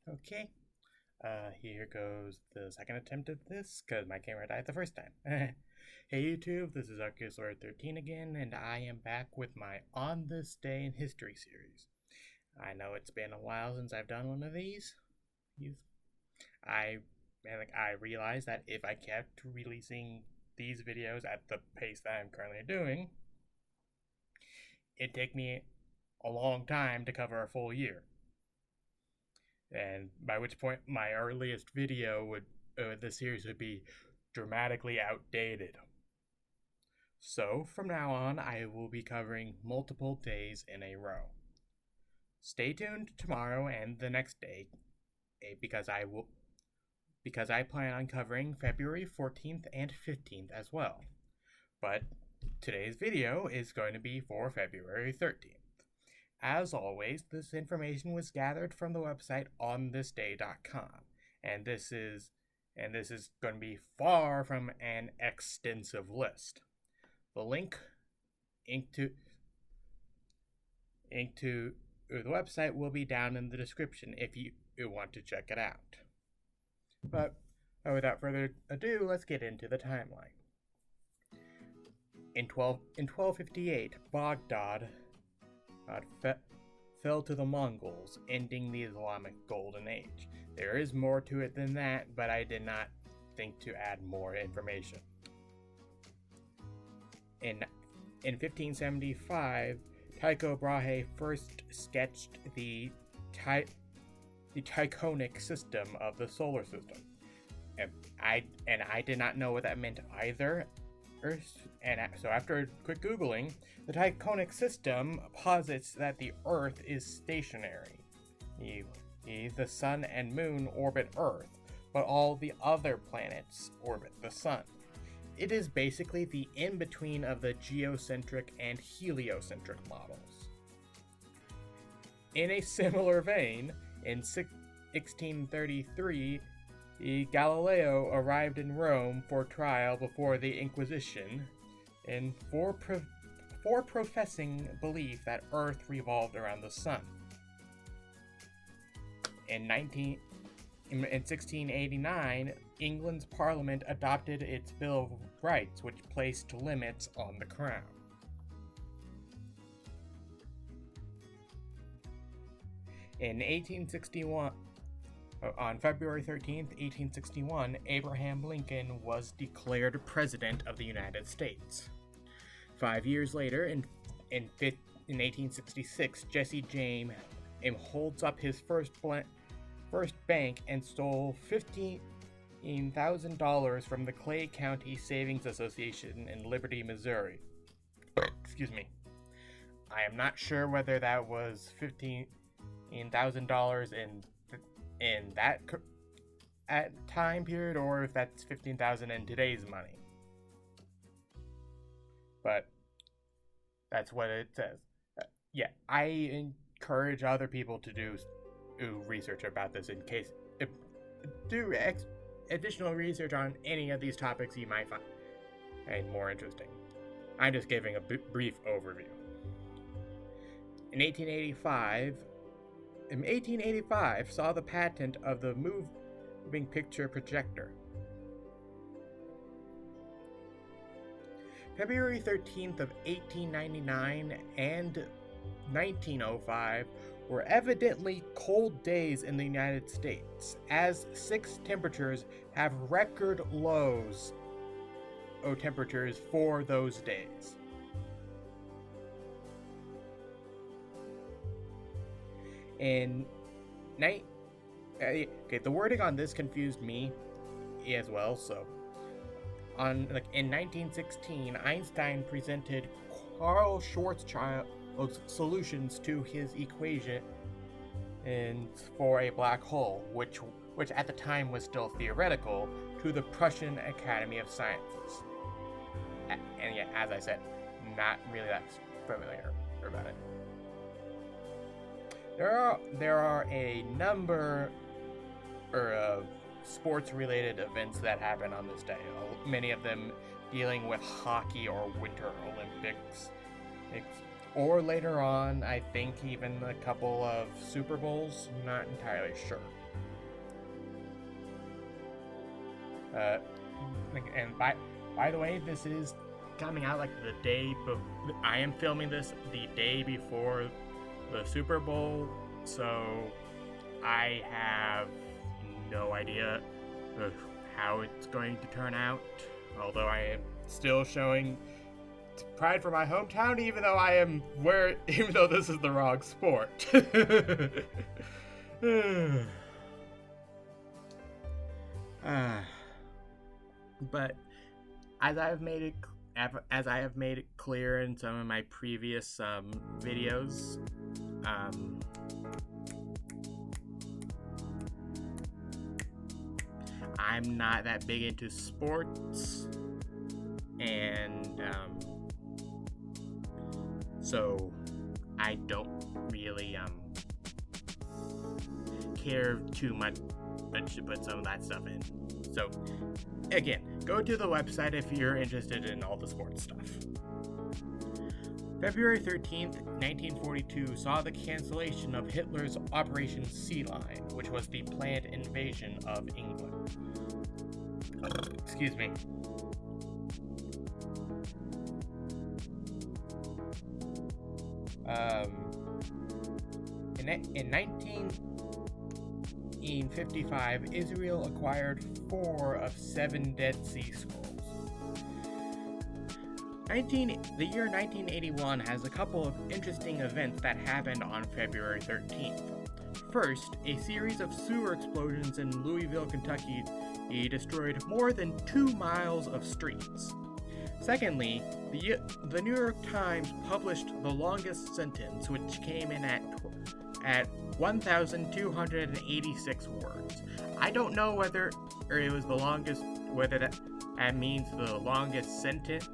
Okay, here goes the second attempt at this, because my camera died the first time. Hey YouTube, this is ArceusLord13 again, and I am back with my On This Day in History series. I know it's been a while since I've done one of these. I realized that if I kept releasing these videos at the pace that I'm currently doing, it'd take me a long time to cover a full year. And by which point my earliest video would the series would be dramatically outdated. So from now on, I will be covering multiple days in a row. Stay tuned tomorrow and the next day, because I plan on covering February 14th and 15th as well. But today's video is going to be for February 13th. As always, this information was gathered from the website onthisday.com, and this is going to be far from an extensive list. The link to the website will be down in the description if you want to check it out. But without further ado, let's get into the timeline. In 1258, Baghdad fell to the Mongols, ending the Islamic Golden Age. There is more to it than that, but I did not think to add more information. In 1575, Tycho Brahe first sketched the Tychonic system of the solar system, and I did not know what that meant either. And so after quick Googling, the Tychonic system posits that the Earth is stationary. The Sun and Moon orbit Earth, but all the other planets orbit the Sun. It is basically the in-between of the geocentric and heliocentric models. In a similar vein, in 1633, Galileo arrived in Rome for trial before the Inquisition and for professing belief that Earth revolved around the Sun. In 1689, England's Parliament adopted its Bill of Rights, which placed limits on the Crown. In 1861, on February 13th, 1861, Abraham Lincoln was declared President of the United States. 5 years later, in 1866, Jesse James holds up his first bank and stole $15,000 from the Clay County Savings Association in Liberty, Missouri. Excuse me. I am not sure whether that was $15,000 in that at time period, or if that's 15,000 in today's money. But that's what it says. Yeah, I encourage other people to do research about this in case do additional research on any of these topics you might find more interesting. I'm just giving a brief overview. In 1885 saw the patent of the moving picture projector. February 13th of 1899 and 1905 were evidently cold days in the United States, as 6 temperatures have record lows temperatures for those days. The wording on this confused me as well. So, in 1916, Einstein presented Karl Schwarzschild's solutions to his equation for a black hole, which at the time was still theoretical, to the Prussian Academy of Sciences. And yet, as I said, not really that familiar about it. There are a number of sports-related events that happen on this day, many of them dealing with hockey or Winter Olympics. Or later on, I think even a couple of Super Bowls. Not entirely sure. And by the way, this is coming out like the day before. I am filming this the day before the Super Bowl, so I have no idea of how it's going to turn out. Although I am still showing pride for my hometown, even though this is the wrong sport. But as I have made it clear in some of my previous videos, I'm not that big into sports, and so I don't really care too much to put some of that stuff in. So again, go to the website if you're interested in all the sports stuff. February 13th, 1942 saw the cancellation of Hitler's Operation Sea Lion, which was the planned invasion of England. Excuse me. In 1955, Israel acquired 4 of 7 Dead Sea Scrolls. The year 1981 has a couple of interesting events that happened on February 13th. First, a series of sewer explosions in Louisville, Kentucky destroyed more than 2 miles of streets. Secondly, the New York Times published the longest sentence, which came in at 1,286 words. I don't know whether it was the longest, whether that means the longest sentence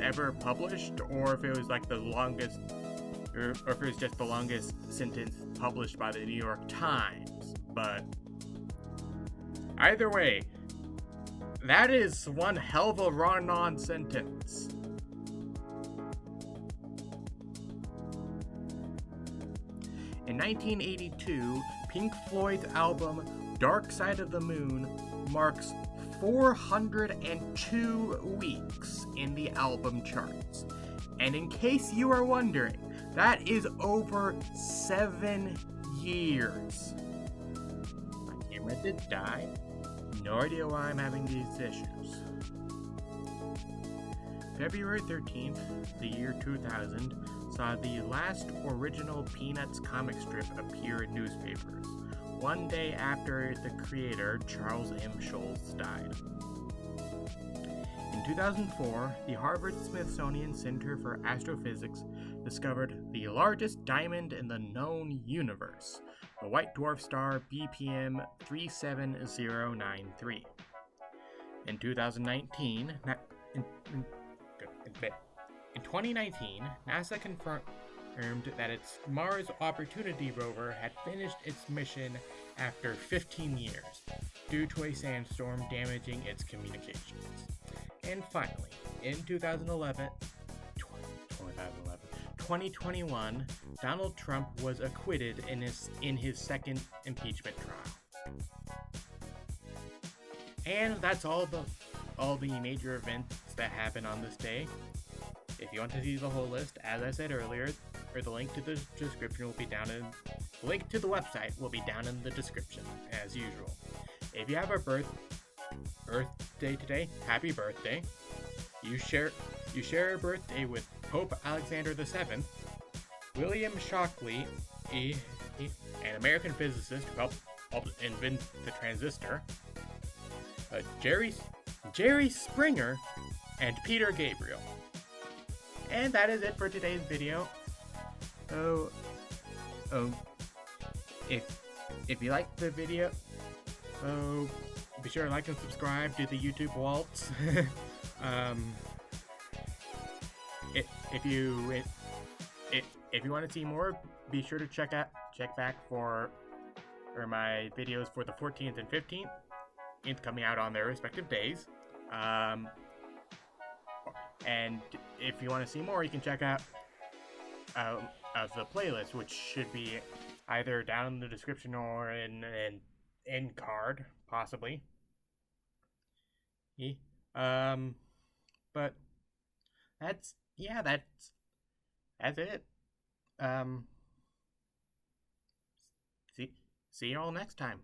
ever published, or if it was like the longest, or if it was just the longest sentence published by the New York Times. But either way, that is one hell of a run-on sentence. In 1982, Pink Floyd's album Dark Side of the Moon marks 402 weeks in the album charts. And in case you are wondering, that is over 7 years. My camera did die. No idea why I'm having these issues. February 13th, the year 2000, saw the last original Peanuts comic strip appear in newspapers, one day after the creator, Charles M. Schulz, died. In 2004, the Harvard-Smithsonian Center for Astrophysics discovered the largest diamond in the known universe, the white dwarf star BPM 37093. In 2019, in 2019, NASA confirmed that its Mars Opportunity rover had finished its mission after 15 years, due to a sandstorm damaging its communications. And finally, in 2021, Donald Trump was acquitted in his second impeachment trial. And that's all the major events that happened on this day. If you want to see the whole list, as I said earlier, or the link to the description will be down in the link to the website will be down in the description, as usual. If you have a birthday today, happy birthday. You share a birthday with Pope Alexander VII, William Shockley, an American physicist who helped invent the transistor, Jerry Springer, and Peter Gabriel. And that is it for today's video. If you liked the video, be sure to like and subscribe to the YouTube Waltz. If you want to see more, be sure to check back for my videos for the 14th and 15th. It's coming out on their respective days. And if you want to see more, you can check out of the playlist, which should be either down in the description or in an end card, possibly. Yeah. But that's it. Um, see see you all next time.